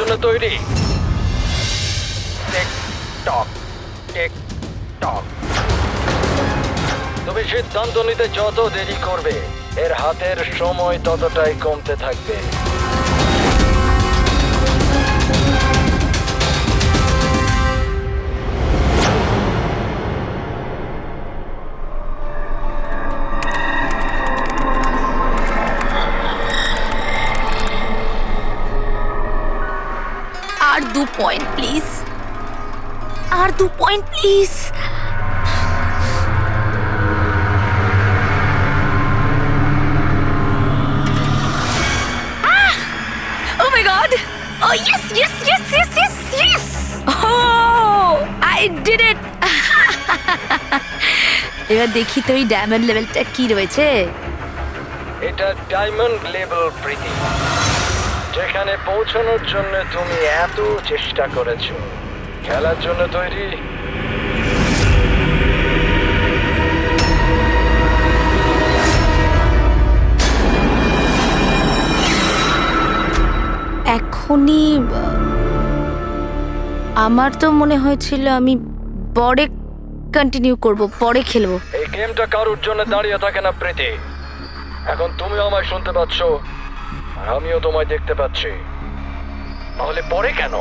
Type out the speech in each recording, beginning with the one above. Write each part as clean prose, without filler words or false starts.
জন্য তৈরি? টিক টক, টিক টক। তুমি সিদ্ধান্ত নিতে যত দেরি করবে, এর হাতের সময় ততটাই কমতে থাকবে। আর 2 পয়েন্ট প্লিজ, আর 2 point please. Oh my god! Oh yes, yes, yes, yes, yes, yes! Oh, I did it! এবার দেখি তো এই ডায়মন্ড লেভেলটা কি রয়েছে। এটা ডায়মন্ড লেভেল প্রীতি, যেখানে পৌঁছানোর জন্য তুমি এত চেষ্টা করেছো। খেলার জন্য তৈরি? এখনই আমার তো মনে হয়েছিল আমি পরে কন্টিনিউ করব, পরে খেলবো। এই গেমটা কারোর জন্য দাঁড়িয়ে থাকে না প্রীতি। এখন তুমিও আমায় শুনতে পাচ্ছ, আর আমিও তোমায় দেখতে পাচ্ছি। তাহলে পরে কেন?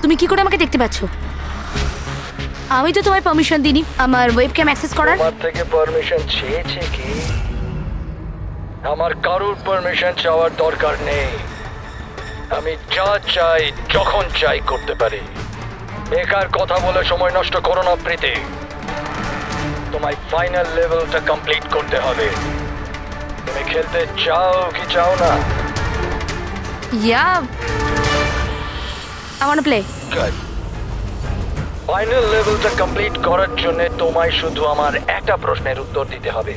তুমি কি করে আমাকে দেখতে পাচ্ছ? আমি তো তোমায় পারমিশন দিইনি আমার ওয়েবক্যাম অ্যাক্সেস করার। তোমার থেকে পারমিশন চেয়েছে কি? আমার কারোর পারমিশন চাওয়ার দরকার নেই। আমি যা চাই যখন চাই করতে পারি। বেকার কথা বলে সময় নষ্ট করো না প্রীতি। তোমায় ফাইনাল লেভেলটা কমপ্লিট করতে হবে। তুমি খেলতে চাও কি চাও না? Yeah, I want to play. Good. Final লেভেলটা কমপ্লিট করার জন্য তোমায় শুধু আমার একটা প্রশ্নের উত্তর দিতে হবে।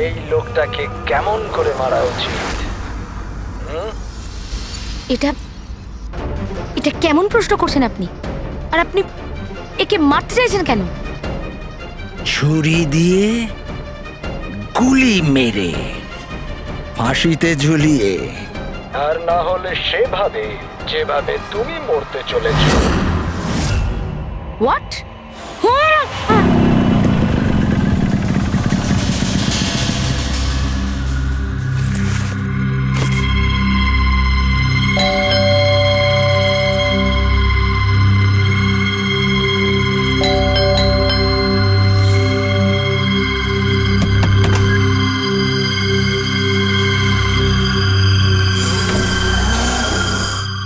এই লোকটাকে কেমন করে মারা উচিত? এটা কেমন প্রশ্ন করছেন আপনি? আর আপনি একে মারতে চাইছেন কেন? ছুরি দিয়ে, গুলি মেরে, ফাঁসিতে ঝুলিয়ে। আর না হলে সেভাবে যেভাবে তুমি মরতে চলেছ। হোয়াট?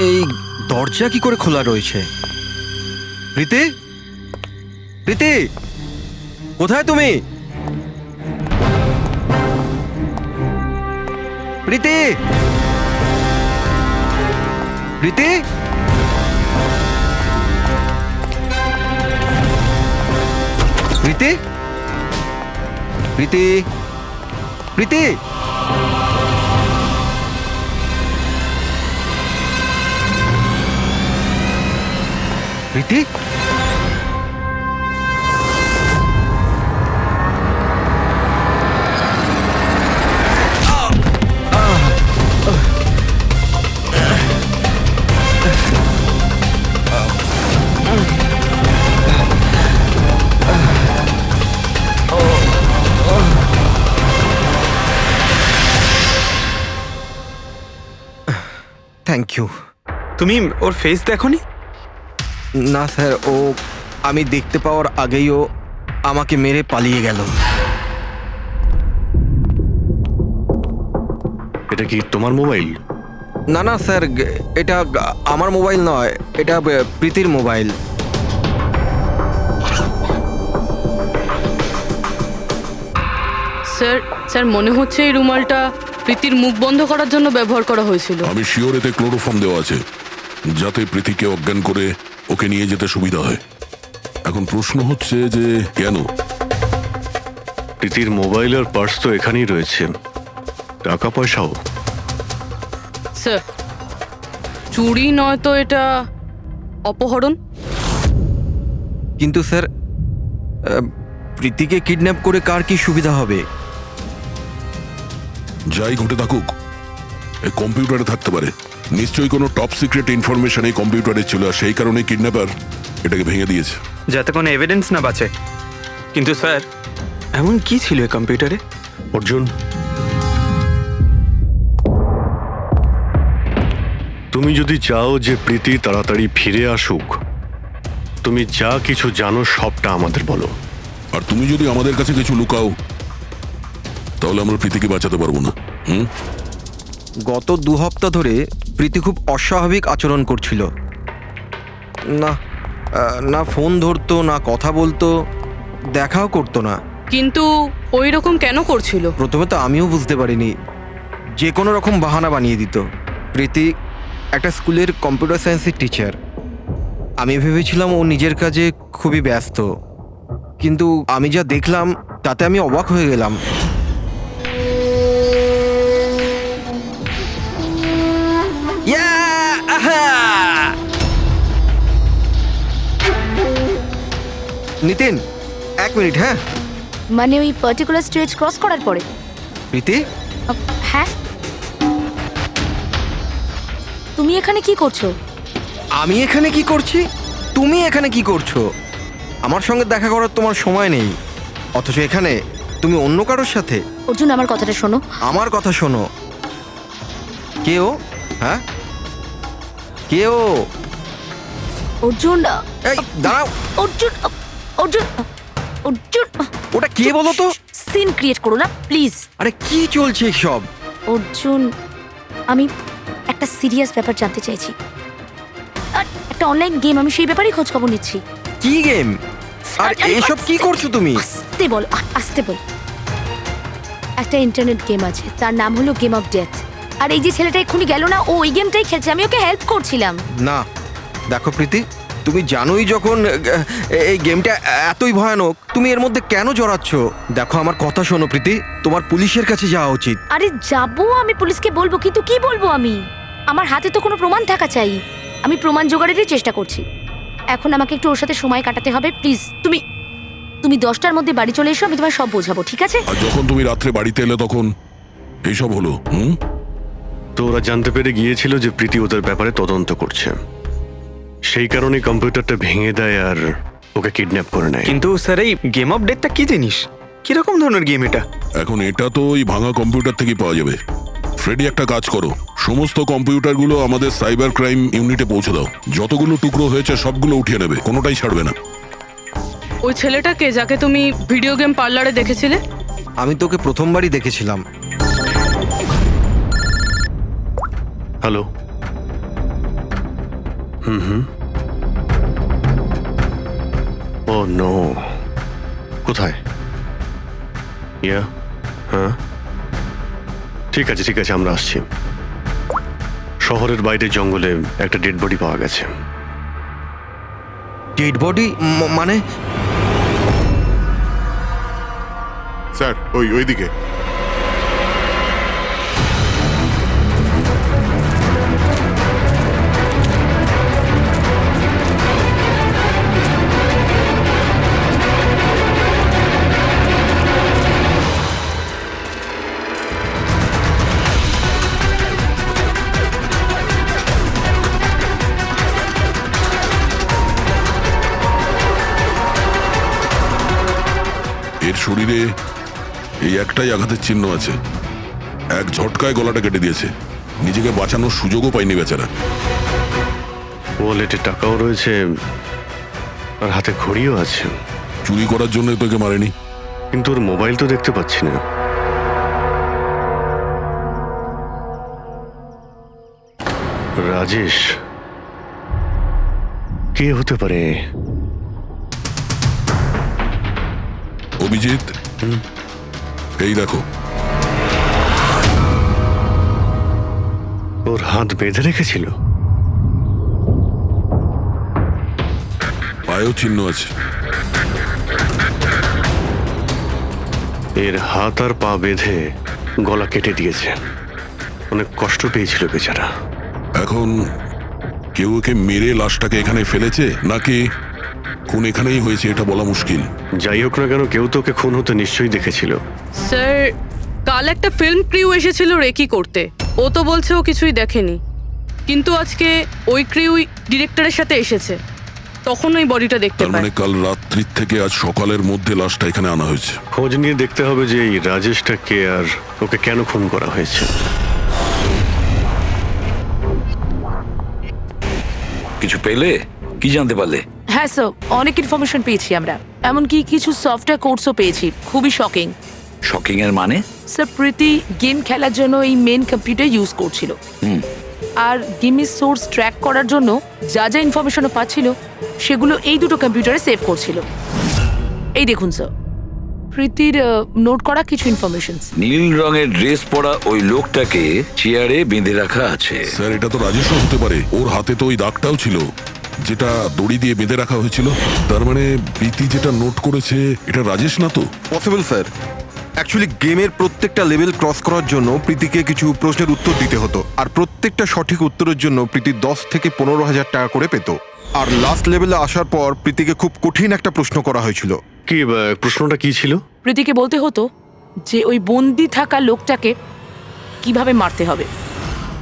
এই দরজা কি করে খোলা রয়েছে? প্রীতি, প্রীতি, কোথায় তুমি? প্রীতি, প্রীতি, প্রীতি, প্রীতি, প্রীতি। প্রীতি, থ্যাংক ইউ। তুমি ওর ফেস দেখোনি? না স্যার, আমি দেখতে পাওয়ার আগেই ও আমাকে মেরে পালিয়ে গেল। এটা কি তোমার মোবাইল? না না স্যার, এটা আমার মোবাইল নয়, এটা প্রীতির মোবাইল। স্যার মনে হচ্ছে এই রুমালটা প্রীতির মুখ বন্ধ করার জন্য ব্যবহার করা হয়েছিল। আমি শিওর এতে ক্লোরোফর্ম দেওয়া আছে, যাতে প্রীতিকে অজ্ঞান করে ওকে নিয়ে যেতে সুবিধা হয়। এখন প্রশ্ন হচ্ছে যে কেন? প্রীতির মোবাইল আর পার্স তো এখানেই রয়েছে, টাকা পয়সাও। স্যার চুরি নয় তো এটা অপহরণ। কিন্তু স্যার, প্রীতিকে কিডন্যাপ করে কার কি সুবিধা হবে? যাই ঘটে থাকুক, এই কম্পিউটারে থাকতে পারে। নিশ্চয়ই কোনো টপ সিক্রেট ইনফরমেশন এই কম্পিউটারে ছিল, আর সেই কারণে কিডন্যাপার এটাকে ভেঙে দিয়েছে। যাতে কোনো এভিডেন্স না বাঁচে। কিন্তু স্যার, এমন কি ছিল এই কম্পিউটারে? অর্জুন, তুমি যদি চাও যে প্রীতি তাড়াতাড়ি ফিরে আসুক, তুমি যা কিছু জানো সবটা আমাদের বলো। আর তুমি যদি আমাদের কাছে কিছু লুকাও, তাহলে আমরা প্রীতিকে বাঁচাতে পারবো না। গত 2 হপ্তাহ ধরে প্রীতি খুব অস্বাভাবিক আচরণ করছিল। না না ফোন ধরতো, না কথা বলতো, দেখাও করতো না। কিন্তু ওই রকম কেন করছিল? প্রথমে তো আমিও বুঝতে পারিনি, যে কোনো রকম বাহানা বানিয়ে দিত। প্রীতি একটা স্কুলের কম্পিউটার সায়েন্সের টিচার। আমি ভেবেছিলাম ও নিজের কাজে খুবই ব্যস্ত, কিন্তু আমি যা দেখলাম তাতে আমি অবাক হয়ে গেলাম। নিতিন, 1 মিনিট। হ্যাঁ মানে ওই পার্টিকুলার স্টেজ ক্রস করার পরে? প্রীতি, হ্যাঁ, তুমি এখানে কি করছো? আমি এখানে কি করছি? তুমি এখানে কি করছো? আমার সঙ্গে দেখা করার তোমার সময় নেই, অথচ এখানে তুমি অন্য কারোর সাথে। অর্জুন, আমার কথাটা শোনো। আমার কথা শোনো। কে ও? হ্যাঁ, কে ও? অর্জুন, এই দাঁড়াও। অর্জুন, অর্জুন, অর্জুন, ওটা কে বলো তো? সিন ক্রিয়েট করো না প্লিজ। আরে কি চলছে সব? অর্জুন, আমি একটা সিরিয়াস ব্যাপার জানতে চাইছি। আর একটা অনলাইন গেম, আমি সেই ব্যাপারেই খোঁজ খবর নিচ্ছি। কি গেম? আর এসব কি করছো তুমি? আস্তে বল, আস্তে বল। একটা ইন্টারনেট গেম আছে, তার নাম হলো গেম অফ ডেথ। আর এই যে ছেলেটা এক্ষুনি গেল না, ও ওই গেমটাই খেলছে, আমি ওকে হেল্প করছিলাম। না দেখো প্রীতি, তুমি জানোই যখন এই গেমটা এতই ভয়ানক, তুমি এর মধ্যে কেন জড়াচ্ছ? দেখো আমার কথা শোনো প্রীতি, তোমার পুলিশের কাছে যাওয়া উচিত। আরে যাবো, আমি পুলিশকে বলবো, কিন্তু কি বলবো আমি? আমার হাতে তো কোনো প্রমাণ থাকা চাই। আমি প্রমাণ জোগাড়েরই চেষ্টা করছি। এখন আমাকে একটু ওর সাথে সময় কাটাতে হবে। প্লিজ তুমি 10টার মধ্যে বাড়ি চলে এসো, আমি তোমায় সব বোঝাবো, ঠিক আছে? আর যখন তুমি রাত্রে বাড়িতে এলে তখন এইসব হলো। তো ওরা জানতে পেরে গিয়েছিল যে প্রীতি ওদের ব্যাপারে তদন্ত করছে, সেই কারণে কম্পিউটারটা ভেঙে দেয় আর ওকে কিডন্যাপ করে নেয়। কিন্তু স্যার, এই গেম অফ ডেথটা কি জিনিস? কিরকম ধরনের গেম এটা? এখন এটা তো ওই ভাঙা কম্পিউটার থেকে পাওয়া যাবে। ফ্রেডি, একটা কাজ করো, সমস্ত কম্পিউটারগুলো আমাদের সাইবার ক্রাইম ইউনিটে পৌঁছে দাও। যতগুলো টুকরো হয়েছে সবগুলো উঠিয়ে নেবে, কোনোটাই ছাড়বে না। ওই ছেলেটাকে যাকে তুমি ভিডিও গেম পার্লারে দেখেছিলে? আমি তোকে প্রথমবারই দেখেছিলাম। হ্যালো। ও নো, কোথায়? ইয়া, হ্যাঁ ঠিক আছে ঠিক আছে, আমরা আসছি। শহরের বাইরে জঙ্গলে একটা ডেড বডি পাওয়া গেছে। ডেড বডি মানে? স্যার, ওইদিকে। এর শরীরে এই একটাই আঘাতের চিহ্ন আছে। এক ঝটকায় গলাটা কেটে দিয়েছে, নিজেকে বাঁচানোর সুযোগও পায়নি বেচারা। ওয়ালেটে টাকাও রয়েছে আর হাতে ঘড়িও আছে। চুরি করার জন্য তোকে মারেনি। কিন্তু ওর মোবাইল তো দেখতে পাচ্ছি না। রাজেশ কে হতে পারে? অভিজিৎ, এই দেখো, ওর হাত বেঁধে রেখেছিল। পায়েও চিহ্ন আছে। এর হাত আর পা বেঁধে গলা কেটে দিয়েছে। অনেক কষ্ট পেয়েছিল বেচারা। এখন কেউ ওকে মেরে লাশটাকে এখানে ফেলেছে, নাকি খুন এখানেই হয়েছে এটা বলা মুশকিল। যাই হোক না কেন, কেউ তোকে খুন হতে নিশ্চয়ই দেখেছিল। স্যার, কাল একটা ফিল্ম ক্রিউ এসেছিল রেকি করতে। ও তো বলছে ও কিছুই দেখেনি। কিন্তু আজকে ওই ক্রিউ ডিরেক্টরের সাথে এসেছে, তখন ওই বডিটা দেখতে তার মানে পায়। কাল রাত্রির থেকে আজ সকালের মধ্যে লাশটা এখানে আনা হয়েছে। খোঁজ নিয়ে দেখতে হবে যে এই রাজেশটা কে আর ওকে কেন খুন করা হয়েছে। কিছু পেলে? কি জানতে পারলে? হ্যাঁ স্যার, অনেক ইনফরমেশন পেয়েছি আমরা, এমনকি কিছু সফটওয়্যার কোর্সও পেয়েছি। খুবই শকিং। শকিং এর মানে? স্যার, প্রীতি গেম খেলার জন্য এই মেন কম্পিউটার ইউজ করছিল, আর গেমের সোর্স ট্র্যাক করার জন্য যা যা ইনফরমেশনও পাচ্ছিল সেগুলো এই দুটো কম্পিউটারে সেভ করছিল। এই দেখুন স্যার, প্রীতির নোট করা কিছু ইনফরমেশন। নীল রঙের ড্রেস পরা ওই লোকটাকে চেয়ারে বেঁধে রাখা আছে। স্যার এটা তো রাজেশও হতে পারে, ওর হাতে তো ওই দাগটাও ছিল যেটা দড়ি দিয়ে বেঁধে রাখা হয়েছিল। তার মানে প্রীতি যেটা নোট করেছে এটা রাজেশ না তো? Possible sir. অ্যাকচুয়ালি গেমের প্রত্যেকটা লেভেল ক্রস করার জন্য প্রীতিকে কিছু প্রশ্নের উত্তর দিতে হতো, আর প্রত্যেকটা সঠিক উত্তরের জন্য প্রীতি 10 থেকে 15,000 টাকা করে পেত। আর লাস্ট লেভেলে আসার পর প্রীতিকে খুব কঠিন একটা প্রশ্ন করা হয়েছিল। কি প্রশ্নটা কি ছিল? প্রীতিকে বলতে হতো যে ওই বন্দি থাকা লোকটাকে কিভাবে মারতে হবে।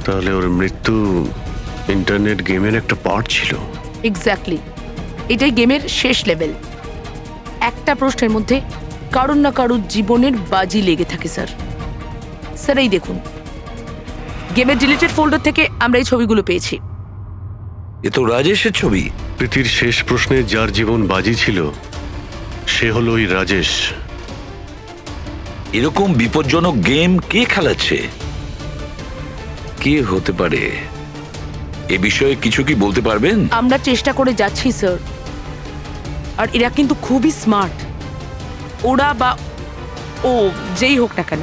তাহলে ওর মৃত্যু ইন্টারনেট গেমের একটা পার্ট ছিল। এক্স্যাক্টলি, এটাই গেমের শেষ লেভেল। একটা প্রশ্নের মধ্যে কারুর না কারুর জীবনের বাজি লেগে থাকে স্যার। স্যার এই দেখুন, গেমের ডিলিটেড ফোল্ডার থেকে আমরা এই ছবিগুলো পেয়েছি। এ তো রাজেশের ছবি। প্রীতির শেষ প্রশ্নে যার জীবন বাজি ছিল সে হলো ওই রাজেশ। এরকম বিপজ্জনক গেম কে খেলাচ্ছে? কে হতে পারে? এ বিষয়ে কিছু কি বলতে পারবেন? আমরা চেষ্টা করে যাচ্ছি স্যার, আর এরা কিন্তু খুবই স্মার্ট। ওরা বা ও যেই হোক না কেন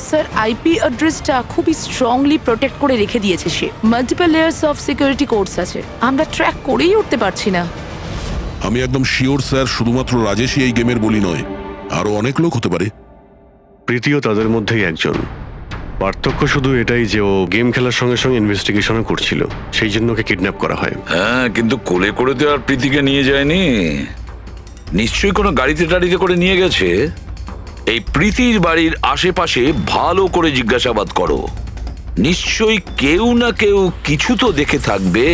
স্যার, আইপি অ্যাড্রেসটা খুবই স্ট্রংলি প্রোটেক্ট করে রেখে দিয়েছে সে। Multiple layers of security codes আছে, আমরা ট্র্যাক করেই উঠতে পারছি না। আমি একদম শিওর স্যার, শুধুমাত্র রাজেশই এই গেমের বলি নয়, আরো অনেক লোক হতে পারে। প্রীতিও তাদের মধ্যেই একজন। পার্থক্য শুধু এটাই যে ও গেম খেলার সঙ্গে সঙ্গে ইনভেস্টিগেশনও করছিল, সেই জন্য ওকে কিডন্যাপ করা হয়। হ্যাঁ, কিন্তু কোলে করে তো আর প্রীতিকে নিয়ে যায়নি। নিশ্চয়ই কোনো গাড়িতে টাড়িতে করে নিয়ে গেছে। এই প্রীতির বাড়ির আশেপাশে ভালো করে জিজ্ঞাসাবাদ করো, নিশ্চয়ই কেউ না কেউ কিছু তো দেখে থাকবে।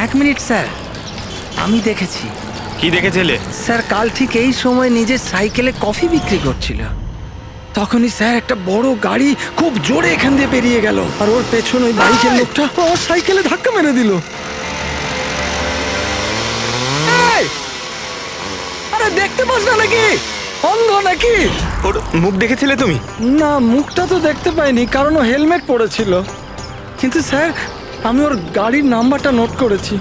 এক মিনিট স্যার, আমি দেখেছি। কি দেখেছিলে? স্যার কাল ঠিক এই সময় নিজের সাইকেলে কফি বিক্রি করছিল, তখনই স্যার একটা বড় গাড়ি খুব জোরে এখান দিয়ে বেরিয়ে গেল, আর ওর পেছন ওই বাইকের লোকটা ওর সাইকেলে ধাক্কা মেরে দিল। এই! আরে দেখতে পাস না নাকি? অন্ধ নাকি? ওর মুখ দেখেছিলে তুমি? না, মুখটা তো দেখতে পাইনি, কারণ ও হেলমেট পরেছিল। কিন্তু স্যার আমি ওর গাড়ির নাম্বারটা নোট করেছি,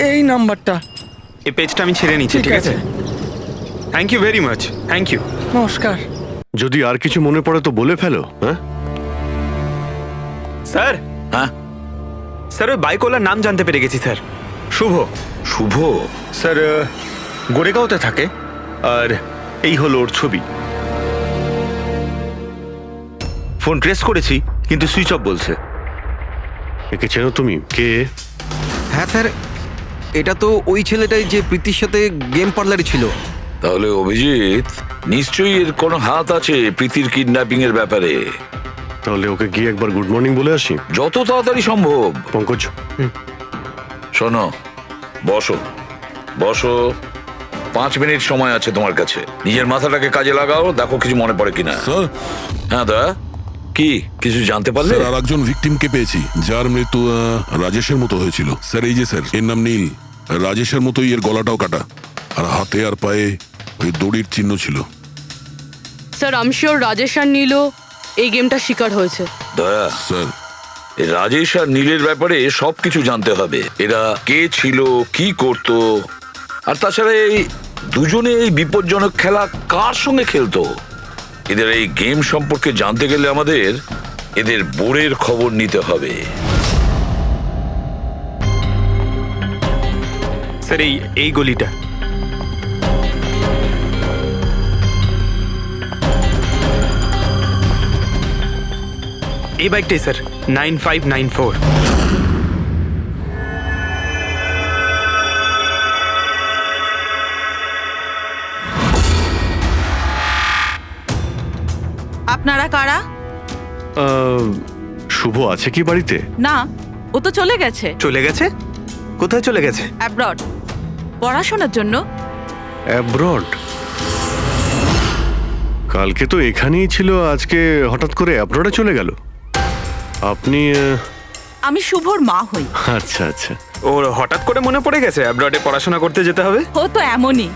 এই নাম্বারটা। এই পেজটা আমি ছেড়ে নিচ্ছি, ঠিক আছে? Thank you very much, thank you. নমস্কার। যদি আর কিছু মনে পড়ে তো বলে ফেলো। হ্যাঁ স্যার, হ্যাঁ স্যার ওই বাইকওয়ালার নাম জানতে পেরে গেছি স্যার। শুভ। শুভ? স্যার গোরেগাঁওতে থাকে, আর এই হলো ওর ছবি। ফোন ট্রেস করেছি কিন্তু সুইচ অফ বলছে। একে চেনো তুমি? কে? হ্যাঁ স্যার, এটা তো ওই ছেলেটাই যে প্রীতির সাথে গেম পার্লারে ছিল। তাহলে অভিজিৎ নিশ্চয়ই এর কোনো হাত আছে প্রীতির কিডন্যাপিং এর ব্যাপারে। তাহলে ওকে গিয়ে একবার গুড মর্নিং বলে আসি। যত তাড়াতাড়ি সম্ভব। পঙ্কজ, শোনো, বসো বসো, 5 মিনিট সময় আছে তোমার কাছে। নিজের মাথাটাকে কাজে লাগাও, দেখো কিছু মনে পড়ে কিনা। স্যার, হ্যাঁ দা, কি কিছু জানতে পারলে? স্যার আর একজন ভিকটিমকে পেয়েছি যার মৃত্যু রাজেশের মতো হয়েছিল। স্যার এই যে স্যার, এর নাম নীল। রাজেশের মতোই এর গলাটাও কাটা, আর হাতে আর পায়ে ওই দড়ির চিহ্ন ছিল। স্যার আমি শিওর রাজেশ আর নীলও এই গেমটা শিকার হয়েছে। দয়া, স্যার এই রাজেশ আর নীলের ব্যাপারে সবকিছু জানতে হবে। এরা কে ছিল, কি করত, আর তাছাড়া এই দুজনে এই বিপজ্জনক খেলা কার সঙ্গে খেলতো। এদের এই গেম সম্পর্কে জানতে গেলে আমাদের এদের বোর্ডের খবর নিতে হবে। স্যার এই গলিটা। এই বাইকটাই স্যার, 9594। আপনারা কারা? শুভ আছে কি বাড়িতে? না, ও তো চলে গেছে চলে গেছে? কোথায় চলে গেছে? অ্যাব্রড, পড়াশোনার জন্য। অ্যাব্রড? কালকে তো এখানেই ছিল, আজকে হঠাৎ করে অ্যাব্রডে চলে গেল। আপনি আমি শুভর মা হই। আচ্ছা আচ্ছা। ওর হঠাৎ করে মনে পড়ে গেছে অ্যাব্রডে পড়াশোনা করতে যেতে হবে। ও তো এমনই,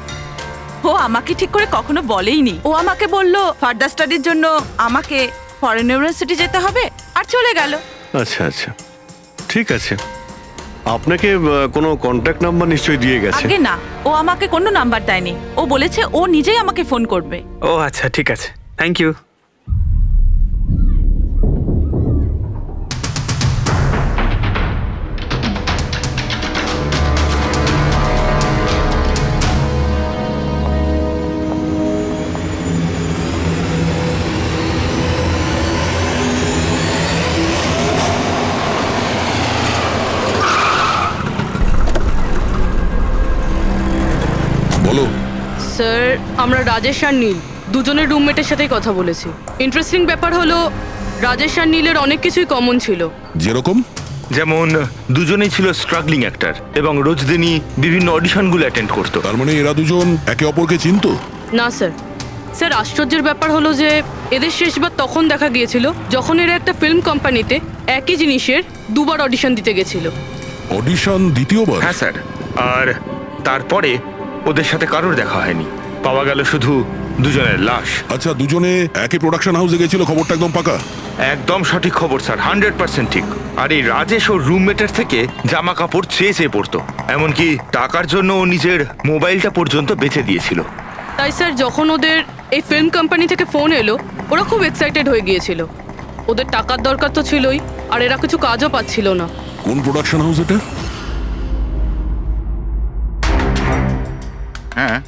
ও আমাকে ঠিক করে কখনো বলেইনি। ও আমাকে বলল ফার্দার স্টাডির জন্য আমাকে ফরেন ইউনিভার্সিটি যেতে হবে, আর চলে গেল। আচ্ছা আচ্ছা, ঠিক আছে। আপনাকে কোনো কন্ট্যাক্ট নাম্বার নিশ্চয়ই দিয়ে গেছে? আগে না, ও আমাকে কোনো নাম্বার দেয়নি। ও বলেছে ও নিজেই আমাকে ফোন করবে। ও আচ্ছা, ঠিক আছে, থ্যাংক ইউ। বলো। স্যার, আমরা রাজেশ আর নীল দুজনের রুমমেটের সাথেই কথা বলেছি। ইন্টারেস্টিং ব্যাপার হলো রাজেশ আর নীলের অনেক কিছুই কমন ছিল। যেরকম? যেমন দুজনেই ছিল স্ট্রাগলিং অ্যাক্টর এবং রোজ দিনই বিভিন্ন অডিশনগুলো অ্যাটেন্ড করতো। তার মানে এরা দুজন একে অপরকে চিনতো? না স্যার। স্যার, আশ্চর্যের ব্যাপার হলো যে এদের শেষবার তখন দেখা গিয়েছিল যখন এরা একটা ফিল্ম কোম্পানিতে একই জিনিসের দুবার অডিশন দিতে গেছিল। অডিশন দ্বিতীয়বার? হ্যাঁ স্যার, আর তারপরে ওদের সাথে কারোর দেখা হয়নি, পাওয়া গেল শুধু দুজনের লাশ। আচ্ছা, দুজনে একই প্রোডাকশন হাউসে গেছিল, খবরটা একদম পাকা? একদম সঠিক খবর স্যার, 100% ঠিক। আর এই রাজেশ ওর রুমমেটের থেকে জামা কাপড় চেয়ে চেয়ে পড়তো, এমনকি টাকার জন্য ও নিজের মোবাইলটা পর্যন্ত বেচে দিয়েছিল। তাই স্যার, যখন ওদের এই ফিল্ম কোম্পানি থেকে ফোন এলো ওরা খুব এক্সাইটেড হয়ে গিয়েছিল। ওদের টাকার দরকার তো ছিলই, আর এরা কিছু কাজও পাচ্ছিল না। কোন প্রোডাকশন হাউস এটা? হ্যাঁ,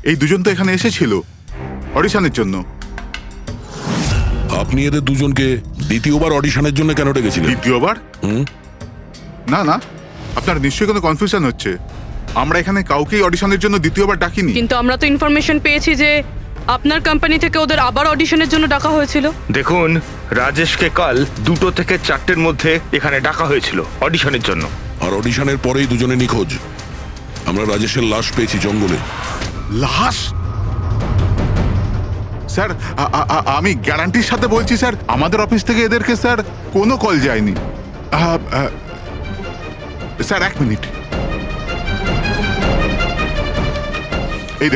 এই দুজন তো এখানে এসেছিল অডিশনের জন্য। আপনি এদের দুজনকে দ্বিতীয়বার অডিশনের জন্য কেন ডেকেছিলেন? দ্বিতীয়বার? হুম? না না, আপনার নিশ্চয়ই কোনো কনফিউশন হচ্ছে। আমরা এখানে কাউকেই অডিশনের জন্য দ্বিতীয়বার ডাকিনি। কিন্তু আমরা তো ইনফরমেশন পেয়েছি যে আপনার কোম্পানি থেকে ওদের আবার অডিশনের জন্য ডাকা হয়েছিল। দেখুন, রাজেশকে কাল 2টো থেকে 4টের মধ্যে এখানে ডাকা হয়েছিল অডিশনের জন্য। আর অডিশনের পরেই দুজনে নিখোঁজ। আমরা রাজেশের লাশ পেয়েছি জঙ্গলে। লাশ? স্যার, আমি গ্যারান্টির সাথে বলছি স্যার, আমাদের অফিস থেকে এদেরকে স্যার কোনো কল যায়নি। Sir, 1 minute. এই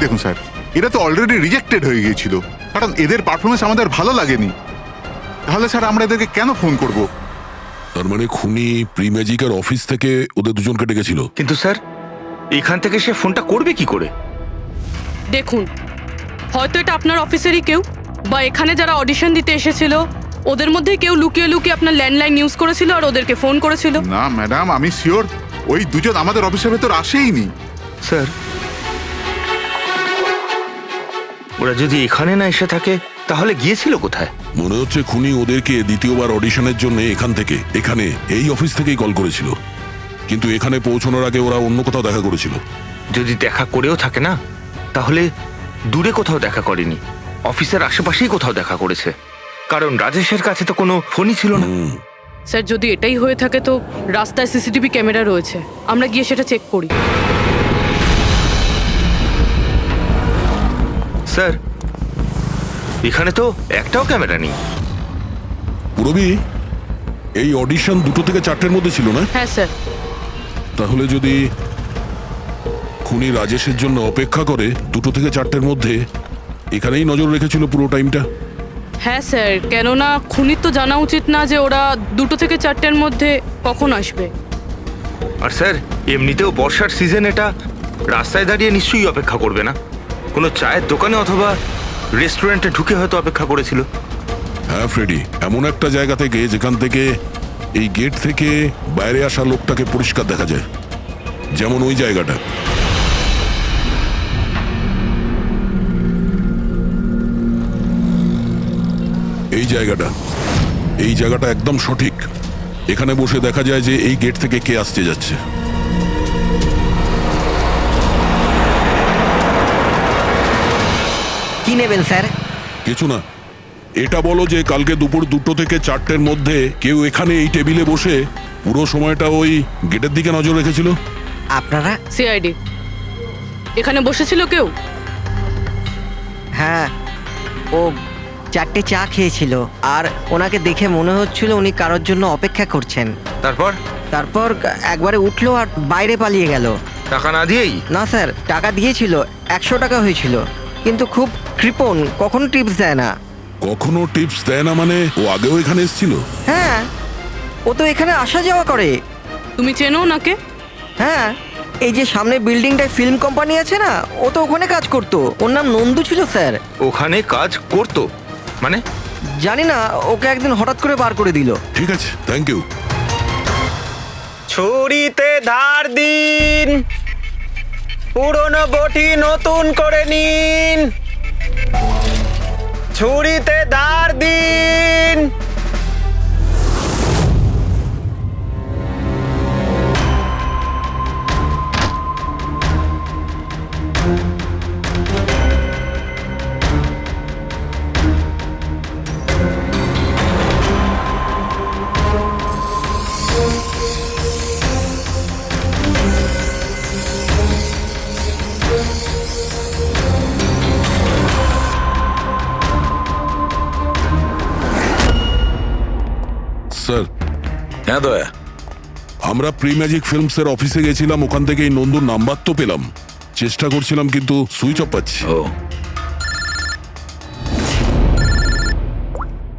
দেখুন স্যার, এরা তো অলরেডি রিজেক্টেড হয়ে গিয়েছিল, কারণ এদের পারফরমেন্স আমাদের ভালো লাগেনি। তাহলে স্যার আমরা এদেরকে কেন ফোন করব? তার মানে খুনি প্রি ম্যাজিকের অফিস থেকে ওদের দুজনকে ডেকেছিল। কিন্তু স্যার, এখান থেকে সে ফোনটা করবে কি করে? দেখুন, হয়তো এটা আপনার অফিসেরই কেউ, বা এখানে যারা অডিশন দিতে এসেছিল ওদের মধ্যে কেউ লুকিয়ে লুকিয়ে আপনার ল্যান্ডলাইন ইউজ করেছিল আর ওদেরকে ফোন করেছিল। না ম্যাডাম, আমি শিওর ওই দুজন আমাদের অফিসের ভেতর আসেইনি। স্যার, ওরা যদি এখানে না এসে থাকে তাহলে গিয়েছিল কোথায়? মনে হচ্ছে খুনি ওদেরকে দ্বিতীয়বার অডিশনের জন্য এখানে এই অফিস থেকেই কল করেছিল, কিন্তু এখানে পৌঁছানোর আগে ওরা অন্য কোথাও দেখা করেছিল। যদি দেখা করেও থাকে না, তাহলে দূরে কোথাও দেখা করেনি, অফিসের আশেপাশেই কোথাও দেখা করেছে, কারণ রাজেশের কাছে তো কোনো ফোনই ছিল না। স্যার, যদি এটাই হয়ে থাকে তো রাস্তায় সিসিটিভি ক্যামেরা রয়েছে, আমরা গিয়ে সেটা চেক করি। স্যার, এখানে তো একটাও ক্যামেরা নেই। পুরবি, এই অডিশন 2টো থেকে 4টের মধ্যে ছিল না? হ্যাঁ স্যার। তাহলে যদি খুনি রাজেশের জন্য অপেক্ষা করে 2টো থেকে 4টের মধ্যে, এখানেই নজর রেখেছিল পুরো টাইমটা। হ্যাঁ স্যার, কেননা খুনির তো জানা উচিত না যে ওরা 2টো থেকে 4টের মধ্যে কখন আসবে। আর স্যার, এমনিতেও বর্ষার সিজন, এটা রাস্তায় দাঁড়িয়ে নিশ্চয়ই অপেক্ষা করবে না, কোনো চায়ের দোকানে অথবা রেস্টুরেন্টে ঢুকে হয়তো অপেক্ষা করেছিল। হ্যাঁ ফ্রেডি, এমন একটা জায়গা থেকে যেখান থেকে এই গেট থেকে বাইরে আসা লোকটাকে পরিষ্কার দেখা যায়, যেমন ওই জায়গাটা। এই জায়গাটা একদম সঠিক। এখানে বসে দেখা যায় যে এই গেট থেকে কে আসতে যাচ্ছে। কি নেবেন স্যার? কিছু না, এটা বলো যে কালকে দুপুর 2টো থেকে 4টের মধ্যে কেউ এখানে এই টেবিলে বসে পুরো সময়টা ওই গেটের দিকে নজর রেখেছিল? আপনারা? সিআইডি এখানে বসেছিল কেউ? হ্যাঁ, ও 4টে চা খেয়েছিল আর ওনাকে দেখে মনে হচ্ছিল উনি কারোর জন্য অপেক্ষা করছেন। তারপর তারপর একবারে উঠলো আর বাইরে পালিয়ে গেল। টাকা না দিয়েই? না স্যার, টাকা দিয়েছিল, 100 টাকা হয়েছিল, কিন্তু খুব কৃপণ, কখনো টিপস দেয় না। কখনো টিপস দেয় না মানে ও আগেও এখানে এসেছিল? হ্যাঁ, ও তো এখানে আসা যাওয়া করে। তুমি চেনো নাকে? হ্যাঁ, এই যে সামনে বিল্ডিংটায় ফিল্ম কোম্পানি আছে না, ও তো ওখানে কাজ করতো। ওর নাম নন্দু ছিল স্যার। ওখানে কাজ করতো মানে? জানি না, ওকে একদিন হঠাৎ করে বার করে দিল। ঠিক আছে, থ্যাংক ইউ। ছুরিতে ধার দিন, পুরনো বটি নতুন করে নিন। ছুরিতে ধার দিন। স্যার, হ্যাঁ দয়া, আমরা প্রি ম্যাজিক ফিল্মসের অফিসে গেছিলাম, ওখান থেকে এই নন্দুর নাম্বার তো পেলাম, চেষ্টা করছিলাম কিন্তু সুইচ অফ পাচ্ছি। ও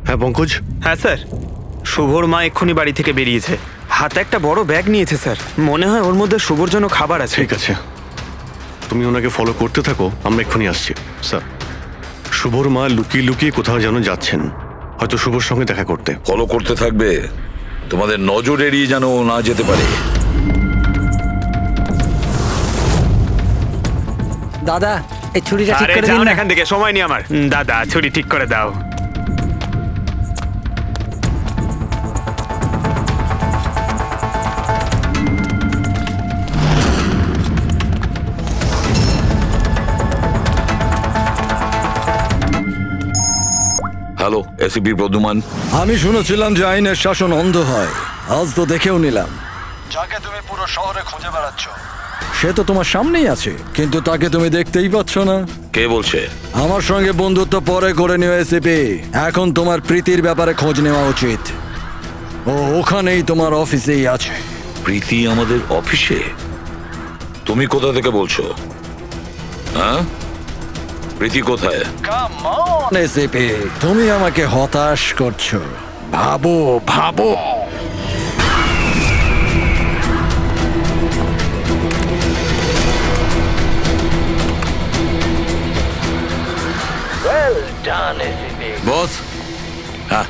হ্যাঁ পঙ্কজ, হ্যাঁ স্যার, শুভর মা এক্ষুনি বাড়ি থেকে বেরিয়েছে, হাতে একটা বড় ব্যাগ নিয়েছে স্যার। মনে হয় ওর মধ্যে শুভর জন্য খাবার আছে। ঠিক আছে, তুমি ওনাকে ফলো করতে থাকো, আমরা এক্ষুনি আসছি। স্যার, শুভর মা লুকিয়ে লুকিয়ে কোথাও যেন যাচ্ছেন, হয়তো শুভর সঙ্গে দেখা করতে। ফলো করতে থাকবে, তোমাদের নজর এড়িয়ে যেন ও না যেতে পারে। দাদা, এই ছুরিটা ঠিক করে দিন না। এখান থেকে সময় নেই আমার। দাদা, ছুরি ঠিক করে দাও। Hello, ACP Pradyuman. আমি শুনেছিলাম যে আইনের শাসন অন্ধ হয়, আজ তো দেখেও নিলাম। যাকে তুমি পুরো শহরে খুঁজে বেড়াচ্ছ সে তো তোমার সামনেই আছে, কিন্তু তাকে তুমি দেখতেই পাচ্ছ না। কে বলছে? আমার সঙ্গে বন্ধুত্ব পরে করে নিও এসিপি, এখন তোমার প্রীতির ব্যাপারে খোঁজ নেওয়া উচিত। ও ওখানেই তোমার অফিসেই আছে। প্রীতি আমাদের অফিসে? তুমি কোথা থেকে বলছো? হ্যাঁ, প্রীতি কোথায়? এসিপি, তুমি আমাকে হতাশ করছো। ভাবো ভাবো। বস। হ্যাঁ,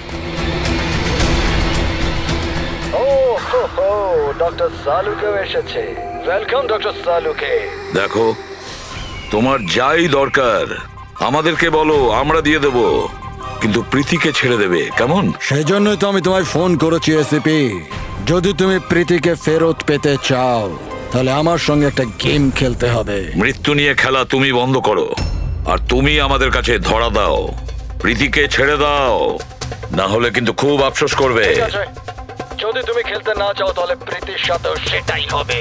ডক্টর সালুকে এসেছে। Welcome doctor Salunkhe. দেখো, তোমার যাই দরকার আমাদেরকে বলো, আমরা দিয়ে দেব, কিন্তু প্রীতিকে ছেড়ে দেবে, কেমন? সেই জন্যই তো আমি তোমায় ফোন করেছি এসিপি। যদি তুমি প্রীতিকে ফেরত পেতে চাও তাহলে আমার সঙ্গে একটা গেম খেলতে হবে। মৃত্যু নিয়ে খেলা তুমি বন্ধ করো, আর তুমি আমাদের কাছে ধরা দাও। প্রীতিকে ছেড়ে দাও, না হলে কিন্তু খুব আফসোস করবে। যদি তুমি খেলতে না চাও তাহলে প্রীতির সাথেও সেটাই হবে,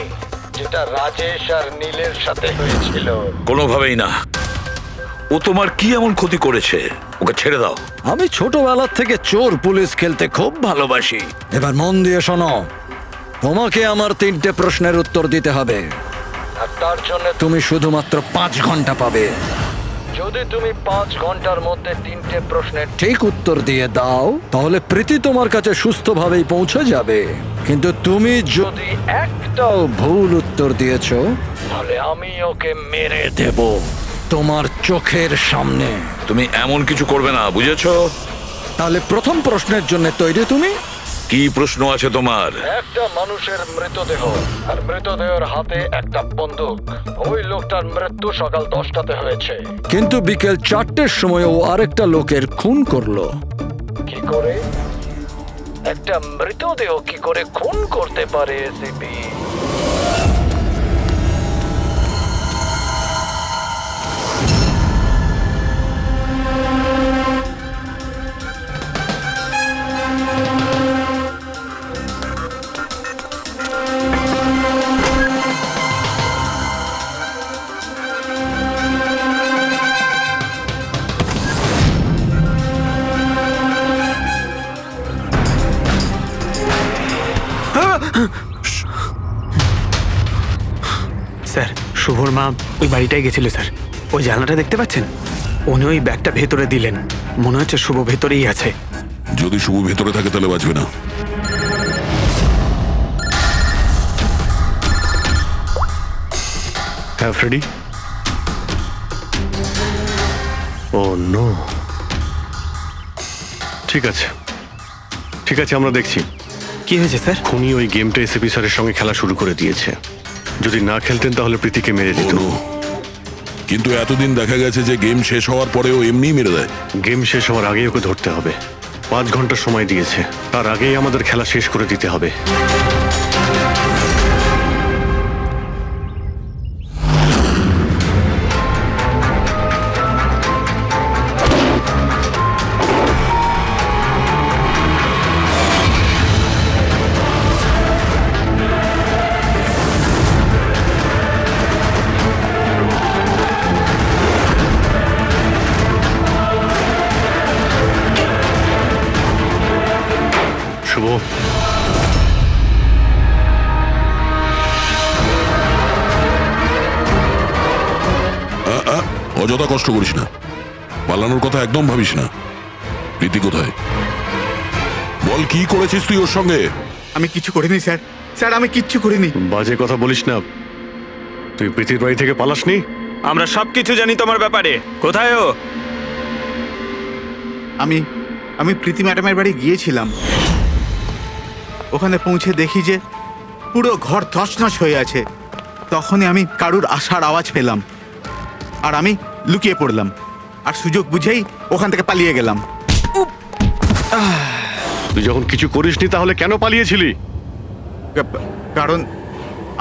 যেটা রাজেশ আর নীলের সাথে হয়েছিল। কোনোভাবেই না। ও তোমার কি এমন ক্ষতি করেছে? ওকে ছেড়ে দাও। আমি ছোটবেলার থেকে চোর পুলিশ খেলতে খুব ভালোবাসি। এবার মন দিয়ে শোনো, তোমাকে আমার 3টে প্রশ্নের উত্তর দিতে হবে, আর তার জন্য তুমি শুধুমাত্র 5 ঘন্টা পাবে। যদি তুমি 5 ঘন্টার মধ্যে 3টে প্রশ্নের ঠিক উত্তর দিয়ে দাও তাহলে প্রীতি তোমার কাছে সুস্থভাবেই পৌঁছে যাবে, কিন্তু তুমি যদি একটাও ভুল উত্তর দিয়েছো তাহলে আমি ওকে মেরে দেব তোমার চোখের সামনে। তুমি এমন কিছু করবে না, বুঝেছো? তাহলে প্রথম প্রশ্নের জন্য তৈরি তুমি? কি প্রশ্ন আছে তোমার? একটা মানুষের মৃতদেহ, আর মৃতদেহের হাতে একটা বন্দুক। ওই লোকটার মৃত্যু সকাল 10টাতে হয়েছে, কিন্তু বিকেল 4টের সময় ও আরেকটা লোকের খুন করলো। কি করে? একটা মৃতদেহ কি করে খুন করতে পারে এসিপি? স্যার শুভর মা ওই বাড়িটায় গেছিল স্যার। ওই জানলাটা দেখতে পাচ্ছেন? উনি ওই ব্যাগটা ভেতরে দিলেন। মনে হচ্ছে শুভ ভেতরেই আছে। যদি শুভ ভেতরে থাকে তাহলে বাঁচবে না। হ্যাঁ ফ্রেডি। ও নো। ঠিক আছে ঠিক আছে, আমরা দেখছি। কি হয়েছে স্যার? খুনি ওই গেমটা এসএপি স্যারের সঙ্গে খেলা শুরু করে দিয়েছে। যদি না খেলতেন তাহলে প্রীতিকে মেরে দিত। ও no! কিন্তু এতদিন দেখা গেছে যে গেম শেষ হওয়ার পরেও এমনিই মেরে দেয়। গেম শেষ হওয়ার আগেই ওকে ধরতে হবে। 5 ঘন্টা সময় দিয়েছে, তার আগেই আমাদের খেলা শেষ করে দিতে হবে। শুভ, অযথা কষ্ট করিস না, পালানোর কথা একদম ভাবিস না। প্রীতি কোথায়? বল কি করেছিস তুই ওর সঙ্গে? আমি কিছু করিনি স্যার, স্যার আমি কিচ্ছু করিনি। বাজে কথা বলিস না। তুই প্রীতির বাড়ি থেকে পালাসনি? আমরা সবকিছু জানি তোমার ব্যাপারে। কোথায় ও? আমি প্রীতি ম্যাডামের বাড়ি গিয়েছিলাম। ওখানে পৌঁছে দেখি যে পুরো ঘর তছনছ হয়ে আছে। তখনই আমি কারুর আসার আওয়াজ পেলাম, আর আমি লুকিয়ে পড়লাম, আর সুযোগ বুঝেই ওখান থেকে পালিয়ে গেলাম। তুই যখন কিছু করিসনি তাহলে কেন পালিয়েছিলি? কারণ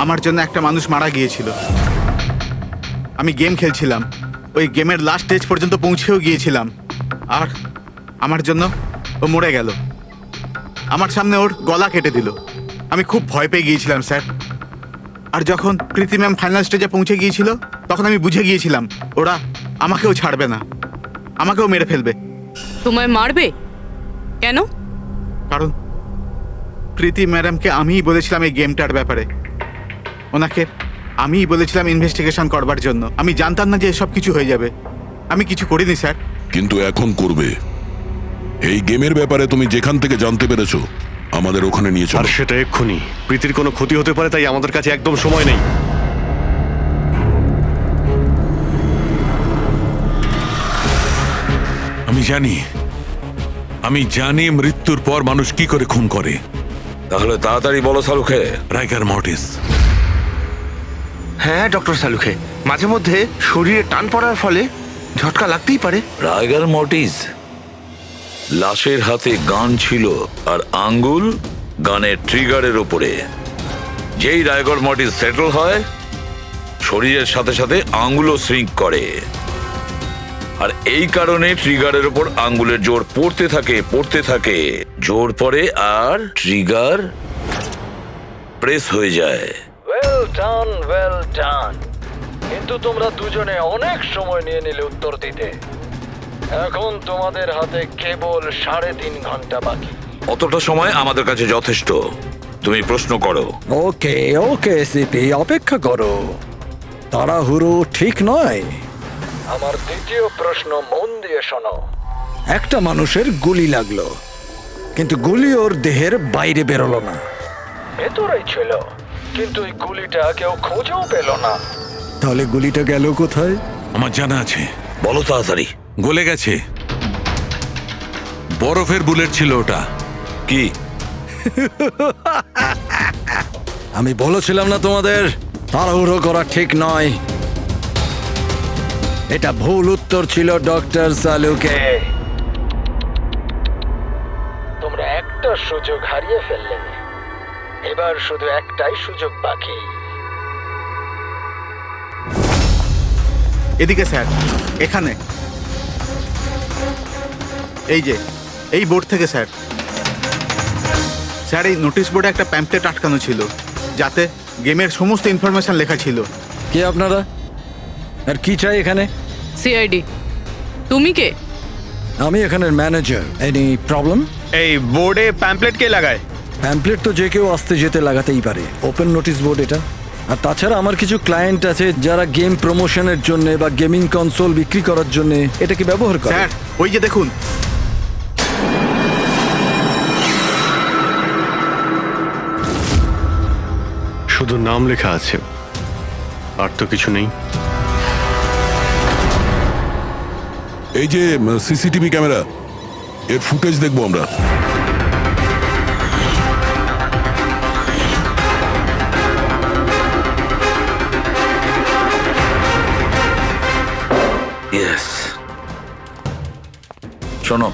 আমার জন্য একটা মানুষ মারা গিয়েছিল। আমি গেম খেলছিলাম, ওই গেমের লাস্ট স্টেজ পর্যন্ত পৌঁছেও গিয়েছিলাম, আর আমার জন্য ও মরে গেল। আমার সামনে ওর গলা কেটে দিল। আমি খুব ভয় পেয়ে গিয়েছিলাম স্যার। আর যখন প্রীতি ম্যাম ফাইনাল স্টেজে পৌঁছে গিয়েছিল তখন আমি বুঝে গিয়েছিলাম ওরা আমাকেও ছাড়বে না, আমাকেও মেরে ফেলবে। তোমায় মারবে কেন? কারণ প্রীতি ম্যাডামকে আমিই বলেছিলাম এই গেমটার ব্যাপারে। ওনাকে আমিই বলেছিলাম ইনভেস্টিগেশন করবার জন্য। আমি জানতাম না যে এসব কিছু হয়ে যাবে। আমি কিছু করিনি স্যার। কিন্তু এখন করবে। এই গেমের ব্যাপারে তুমি যেখান থেকে জানতে পেরেছো আমাদের ওখানে নিয়ে আর চলো। সেটা এক্ষুনি। প্রীতির কোনো ক্ষতি হতে পারে, তাই আমাদের কাছে একদম সময় নেই। আমি জানি মৃত্যুর পর মানুষ কি করে খুন করে। তাহলে তাড়াতাড়ি বলো সালুখে। রাইগার মর্টিস। হ্যাঁ ডক্টর সালুখে, মাঝে মধ্যে শরীরে টান পড়ার ফলে ঝটকা লাগতেই পারে। রাইগার মর্টিস। লাশের হাতে গান ছিল আর আঙ্গুল গানের ট্রিগারের ওপরে। যেই রাইগার মর্টিস সেটেল হয় শরীরের সাথে সাথে আঙ্গুলও শ্রিঙ্ক করে, আর এই কারণে ট্রিগারের ওপর আঙ্গুলের জোর পড়তে থাকে, জোর পড়ে আর ট্রিগার প্রেস হয়ে যায়। Well done. কিন্তু তোমরা দুজনে অনেক সময় নিয়ে নিলে উত্তর দিতে। এখন তোমাদের হাতে কেবল 3.5 ঘন্টা বাকি। অতটা সময় আমাদের কাছে যথেষ্ট। তুমি প্রশ্ন করো। ওকে সিপি, অপেক্ষা করো, তাড়াহুড়ো ঠিক নয়। আমার দ্বিতীয় প্রশ্ন মন দিয়ে শোনো। একটা মানুষের গুলি লাগলো, কিন্তু গুলি ওর দেহের বাইরে বেরোলো না। ভেতরেই ছিল, কিন্তু এই গুলিটা কেউ খুঁজেও পেল না। তাহলে গুলিটা গেল কোথায়? আমার জানা আছে। বলো তাড়াতাড়ি। গলে গেছে। বরফের বুলেট ছিল ওটা। কি? আমি বলেছিলাম না তোমাদের তাড়াহুড়ো করা ঠিক নয়। এটা ভুল উত্তর ছিল ডক্টর সালুকে। তোমরা একটা সুযোগ হারিয়ে ফেললে। এবার শুধু একটাই সুযোগ বাকি। এদিকে স্যার, এখানে এই যে এই বোর্ড থেকে স্যার। স্যার এই নোটিশ বোর্ডে একটা প্যাম্পলেট আটকানো ছিল, যাতে গেমের সমস্ত ইনফরমেশন লেখা ছিল। কে আপনারা আর কি চাই এখানে? সিআইডি। তুমি কে? আমি এখানের ম্যানেজার। Any problem? এই বোর্ডে প্যাম্পলেট কে লাগায়? প্যাম্পলেট তো যে কেউ আসতে যেতে লাগাতেই পারে, ওপেন নোটিশ বোর্ড এটা। আর তাছাড়া আমার কিছু ক্লায়েন্ট আছে যারা গেম প্রমোশনের জন্য বা গেমিং কনসোল বিক্রি করার জন্য এটাকে ব্যবহার করে। স্যার ওই যে দেখুন, শুধু নাম লেখা আছে, আর তো কিছু নেই। এই যে সিসিটিভি ক্যামেরা, এর ফুটেজ দেখবো আমরা। ইয়েস, শোনো,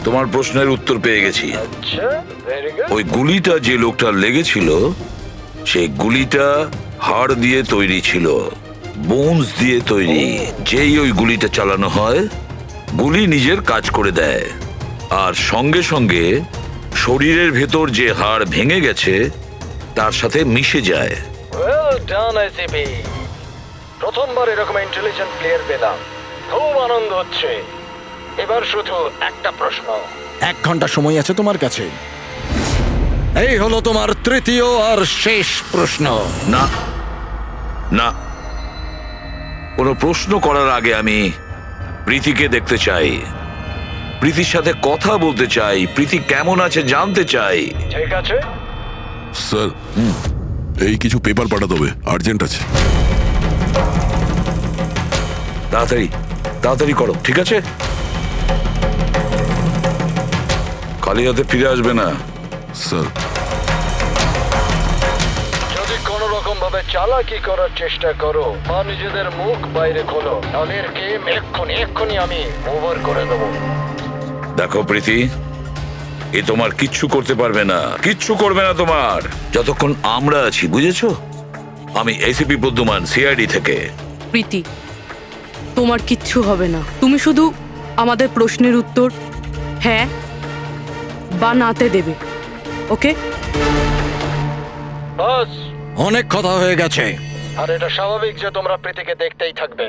তোমার প্রশ্নের উত্তর পেয়ে গেছি। আচ্ছা, ভেরি গুড। ওই গুলিটা যে লোকটার লেগেছিল, সেই গুলিটা হাড় দিয়ে তৈরি ছিল, বোনস দিয়ে তৈরি। যেই ওই গুলিটা চালানো হয়, গুলি নিজের কাজ করে দেয়, আর সঙ্গে সঙ্গে শরীরের ভেতর যে হাড় ভেঙে গেছে তার সাথে মিশে যায়। ওয়েল ডান আইসিপি, প্রথমবার এরকম ইন্টেলিজেন্ট প্লেয়ার পেলাম, খুব আনন্দ হচ্ছে। এবার শুধু একটা প্রশ্ন। 1 ঘন্টা সময় আছে তোমার কাছে। এই হলো তোমার তৃতীয় আর শেষ প্রশ্ন। না না, কোনো প্রশ্ন করার আগে আমি প্রীতিকে দেখতে চাই, প্রীতির সাথে কথা বলতে চাই, প্রীতি কেমন আছে জানতে চাই। ঠিক আছে, স্যার, এই কিছু পেপার পাঠাতে হবে, আর্জেন্ট আছে। তাড়াতাড়ি তাড়াতাড়ি করো, ঠিক আছে? খালি হাতে ফিরে আসবে না। স্যার, যদি কোনো রকম ভাবে চালাকি করার চেষ্টা করো বা নিজেদের মুখ বাইরে খোলো, তাহলে এর গেম এক্ষুনি আমি ওভার করে দেবো। দেখো প্রীতি, এ তোমার কিচ্ছু করতে পারবে না, কিচ্ছু করবে না তোমার, যতক্ষণ আমরা আছি, বুঝেছো? আমি এসিপি প্রদ্যুমান, সিআইডি থেকে। প্রীতি, তোমার কিচ্ছু হবে না। তুমি শুধু আমাদের প্রশ্নের উত্তর হ্যাঁ বা নাতে দেবে, ওকে? বাস, অনেক কথা হয়ে গেছে। আর এটা স্বাভাবিক যে তোমরা প্রীতিকে দেখতেই থাকবে,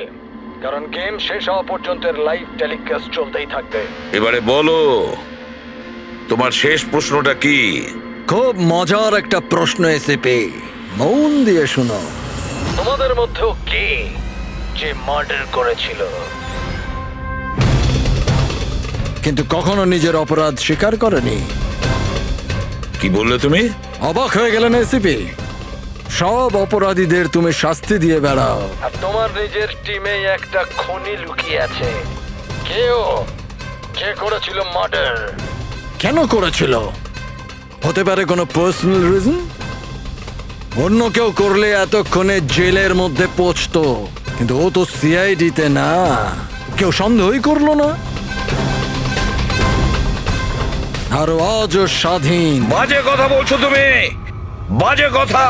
কারণ গেম শেষ হওয়া পর্যন্ত লাইভ টেলিকাস্ট চলতেই থাকবে। এবারে বলো, তোমার শেষ প্রশ্নটা কি? খুব মজার একটা প্রশ্ন এসেপি, মন দিয়ে শুনো। তোমাদের মধ্যেও কে যে মার্ডার করেছিল? কিন্তু কখনো নিজের অপরাধ স্বীকার করেনি। কি বললে তুমি? অবাক হয়ে গেলেন এসিপি? সব অপরাধীদের তুমি শাস্তি দিয়ে বেড়াও, আর তোমার নিজের টিমে একটা খুনি লুকিয়ে আছে। কেউ যে করেছিল মার্ডার? কেন করেছিল? হতে পারে কোনো পার্সোনাল রিজন। অন্য কেউ করলে এতক্ষণে জেলের মধ্যে পৌঁছতো, কিন্তু ও তো সিআইডিতে না, কেউ সন্দেহই করলো না। আর আজও স্বাধীন। বাজে কথা বলছো তুমি, বাজে কথা।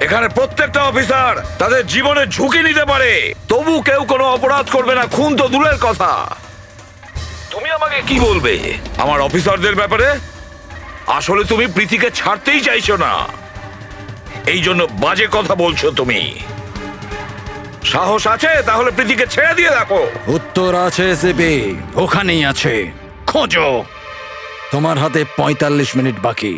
এখানে প্রত্যেকটা অফিসার তাদের জীবনে ঝুঁকি নিতে পারে, তবু কেউ কোনো অপরাধ করবে না, খুন তো দূরের কথা। তুমি আমাকে কি বলবে আমার অফিসারদের ব্যাপারে? আসলে তুমি প্রীতিকে ছাড়তেই চাইছো না, এই জন্য বাজে কথা বলছো তুমি। সাহস আছে তাহলে প্রীতিকে ছেড়ে দিয়ে রাখো। উত্তর আছে এসিপি, ওখানেই আছে, খোঁজো। তোমার হাতে 45 মিনিট বাকি।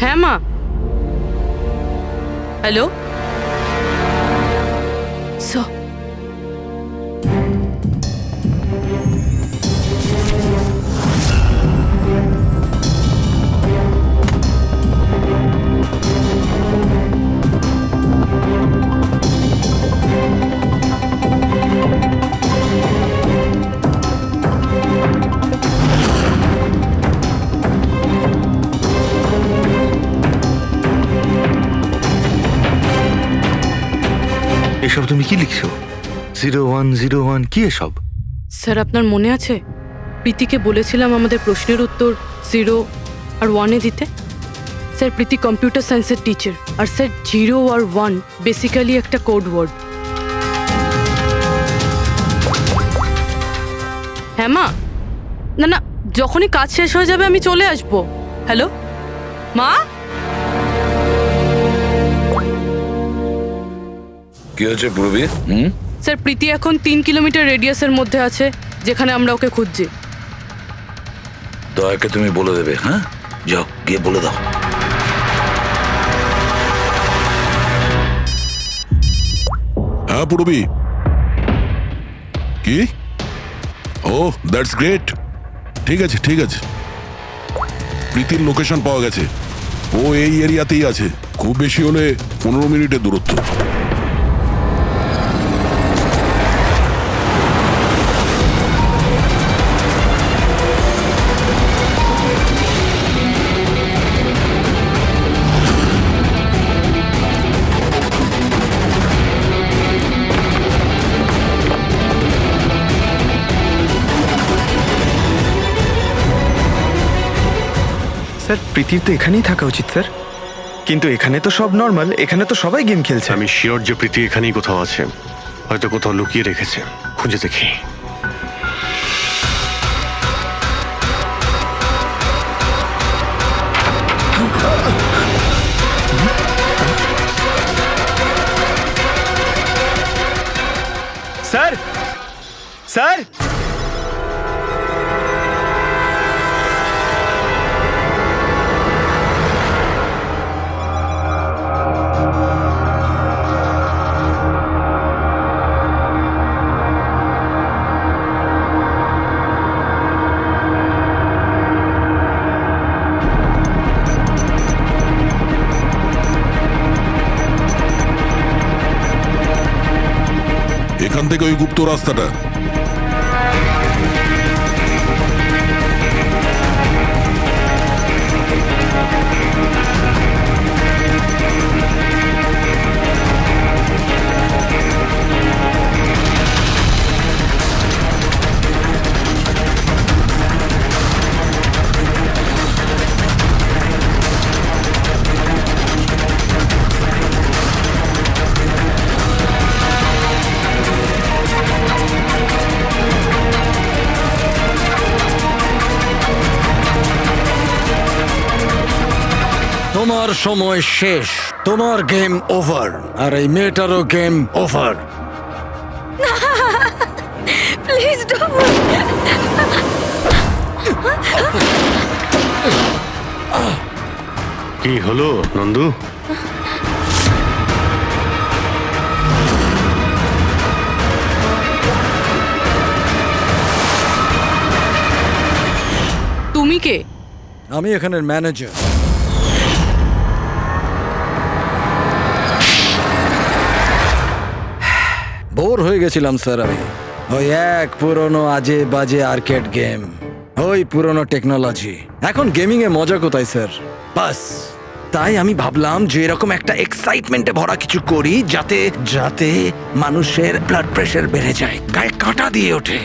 হ্যাঁ মা, হ্যালো। এসব তুমি কি লিখছো? 0101 কি এসব? স্যার, আপনার মনে আছে প্রীতিকে বলেছিলাম আমাদের প্রশ্নের উত্তর 0 আর 1-এ দিতে? স্যার প্রীতি কম্পিউটার সায়েন্সের টিচার, আর স্যার 0 আর 1 বেসিক্যালি একটা কোড ওয়ার্ড। হ্যাঁ মা, না না, যখনই কাজ শেষ হয়ে যাবে আমি চলে আসবো। হ্যালো মা। কি হয়েছে পূর্বী? স্যার প্রীতি এখন 3 কিলোমিটার রেডিয়াসের মধ্যে আছে, যেখানে আমরা ওকে খুঁজছি। দয়াকে তুমি বলে দেবে। হ্যাঁ, যাও গিয়ে বলে দাও। হ্যাঁ পূর্বী, কি? ও দ্যাটস গ্রেট। ঠিক আছে ঠিক আছে, প্রীতির লোকেশন পাওয়া গেছে। ও এই এরিয়াতেই আছে, খুব বেশি হলে 15 মিনিটের দূরত্ব। স্যার প্রীতির তো এখানেই থাকা উচিত স্যার, কিন্তু এখানে তো সব নর্মাল, এখানে তো সবাই গেম খেলছে। আমি শিওর যে প্রীতি এখানেই কোথাও আছে, হয়তো কোথাও লুকিয়ে রেখেছে। খুঁজে দেখি। স্যার স্যার এখান থেকে ওই গুপ্ত রাস্তাটা। তোমার সময় শেষ, তোমার গেম ওভার, আর এই মেয়েটারও গেম ওভার। Please don't. কি হলো নন্দু? তুমি কে? আমি এখানের ম্যানেজার। বোর হয়ে গেছিলাম স্যার আমি। ওই এক পুরনো আজে বাজে আর্কেড গেম, ওই পুরনো টেকনোলজি। এখন গেমিং এ মজা কোথায় স্যার? বাস তাই আমি ভাবলাম যে এরকম একটা এক্সাইটমেন্টে ভরা কিছু করি, যাতে যাতে মানুষের ব্লাড প্রেশার বেড়ে যায়, গায়ে কাঁটা দিয়ে ওঠে।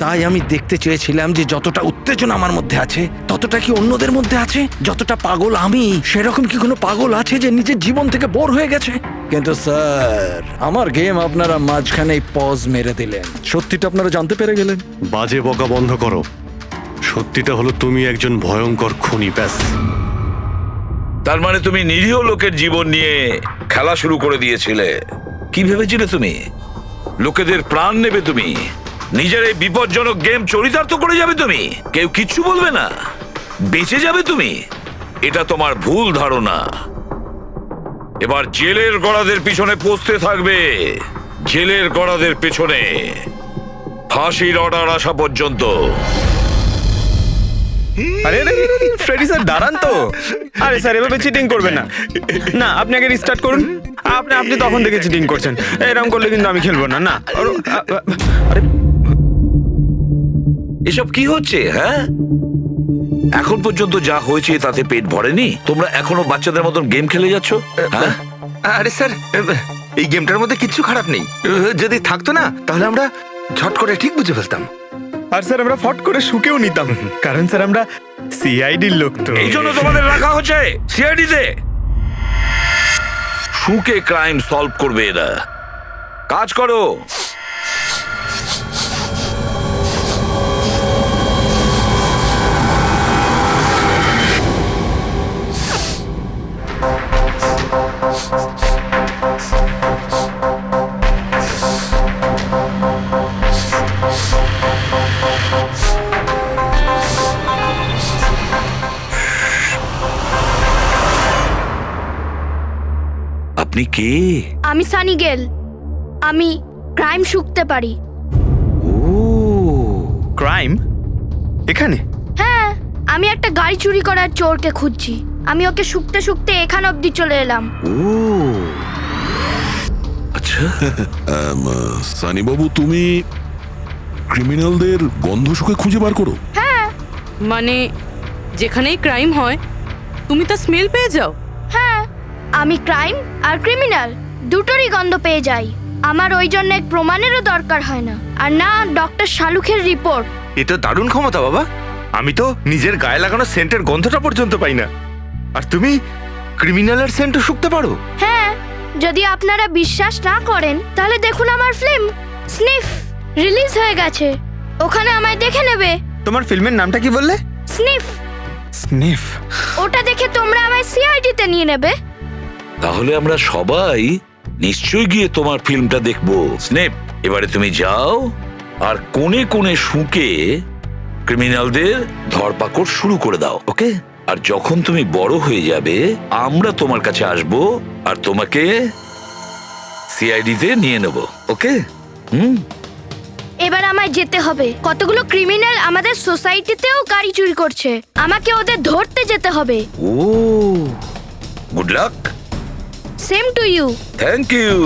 তাই আমি দেখতে চেয়েছিলাম যে যতটা উত্তেজনা আমার মধ্যে আছে, ততটা কি অন্যদের মধ্যে আছে? যতটা পাগল আমি, সেরকম কি কোনো পাগল আছে যে নিজের জীবন থেকে বোর হয়ে গেছে? কিন্তু স্যার, আমার গেম আপনারা মাঝখানেই পজ মেরে দিলেন। সত্যিটা আপনারা জানতে পেরে গেলেন। বাজে বকা বন্ধ করো। সত্যিটা হলো তুমি একজন ভয়ঙ্কর খুনি, ব্যাস। তার মানে তুমি নিরীহ লোকের জীবন নিয়ে খেলা শুরু করে দিয়েছিলে। কি ভেবেছিলে তুমি? লোকেদের প্রাণ নেবে তুমি? নিজের এই বিপজ্জনক গেম চরিতার্থ করে যাবে তুমি? কেউ কিচ্ছু বলবে না, বেঁচে যাবে তুমি? এটা তোমার ভুল ধারণা। এবার জেলের গড়াদের পিছনে পৌঁছতে থাকবে, জেলের গড়াদের পেছনে, ফাঁসির অর্ডার আসা পর্যন্ত। আরে ফ্রেডি স্যার দাঁড়ান তো। আরে স্যার এভাবে চিটিং করবেন না। না, আপনি আগে রিস্টার্ট করুন। আপনি তখন থেকে চিটিং করছেন, এরকম করলে কিন্তু আমি খেলবো না। না আরে এসব কি হচ্ছে? হ্যাঁ, এখন পর্যন্ত যা হয়েছে তাতে পেট ভরেনি? তোমরা এখনো বাচ্চাদের মতন গেম খেলে যাচ্ছ? হ্যাঁ? আরে স্যার, এই গেমটার মধ্যে কিচ্ছু খারাপ নেই। যদি থাকতো না, তাহলে আমরা ঝট করে ঠিক বুঝে ফেলতাম। আর স্যার আমরা ফট করে শুকেও নিতাম, কারণ স্যার আমরা সিআইডির লোক তো। এই জন্য তোমাদের রাখা হচ্ছে সিআইডিতে। শুকে ক্রাইম সলভ করবে এরা। কাজ করো। আপনি কে? আমি সানি গেল। আমি ক্রাইম শুকতে পারি। ও, ক্রাইম এখানে? হ্যাঁ, আমি একটা গাড়ি চুরি করার চোরকে খুঁজছি। আমি ওকে শুকতে শুকতে এখান অবধি চলে এলাম। ও আচ্ছা। সানি বাবু, তুমি ক্রিমিনালদের গন্ধ শুকে খুঁজে বার করো? হ্যাঁ মানে যেখানেই ক্রাইম হয় তুমি তা স্মেল পেয়ে যাও? হ্যাঁ, আমি ক্রাইম আর ক্রিমিনাল দুটোরই গন্ধ পেয়ে যাই। আমার ওই জন্য এক প্রমাণেরও দরকার হয় না, আর না ডক্টর শালুখের রিপোর্ট। এ তো দারুণ ক্ষমতা বাবা। আমি তো নিজের গায়ে লাগানো সেন্টের গন্ধটা পর্যন্ত পাই না, আর তুমি ক্রিমিনালের সেন্টও শুকতে পারো? হ্যাঁ, যদি আপনারা বিশ্বাস না করেন তাহলে দেখুন আমার ফিল্ম স্নিফ রিলিজ হয়ে গেছে। ওখানে আমায় দেখে নেবে। তোমার ফিল্মের নামটা কি বললে? স্নিফ। স্নিফ। ওটা দেখে তোমরা আমায় সিআইডিতে নিয়ে নেবে। তাহলে আমরা সবাই নিশ্চয়ই গিয়ে তোমার ফিল্মটা দেখবো। স্নেপ, এবারে তুমি যাও আর কোণে কোণে শুকে ক্রিমিনালদের ধরপাকড় শুরু করে দাও, ওকে? আর যখন তুমি বড় হয়ে যাবে আমরা তোমার কাছে আসব আর তোমাকে সিআইডিতে নিয়ে নেব, ওকে? এবার আমায় যেতে হবে। কতগুলো ক্রিমিনাল আমাদের সোসাইটিতেও গাড়ি চুরি করছে। আমাকে ওদের ধরতে যেতে হবে। Oh, good luck. Same to you. Thank you.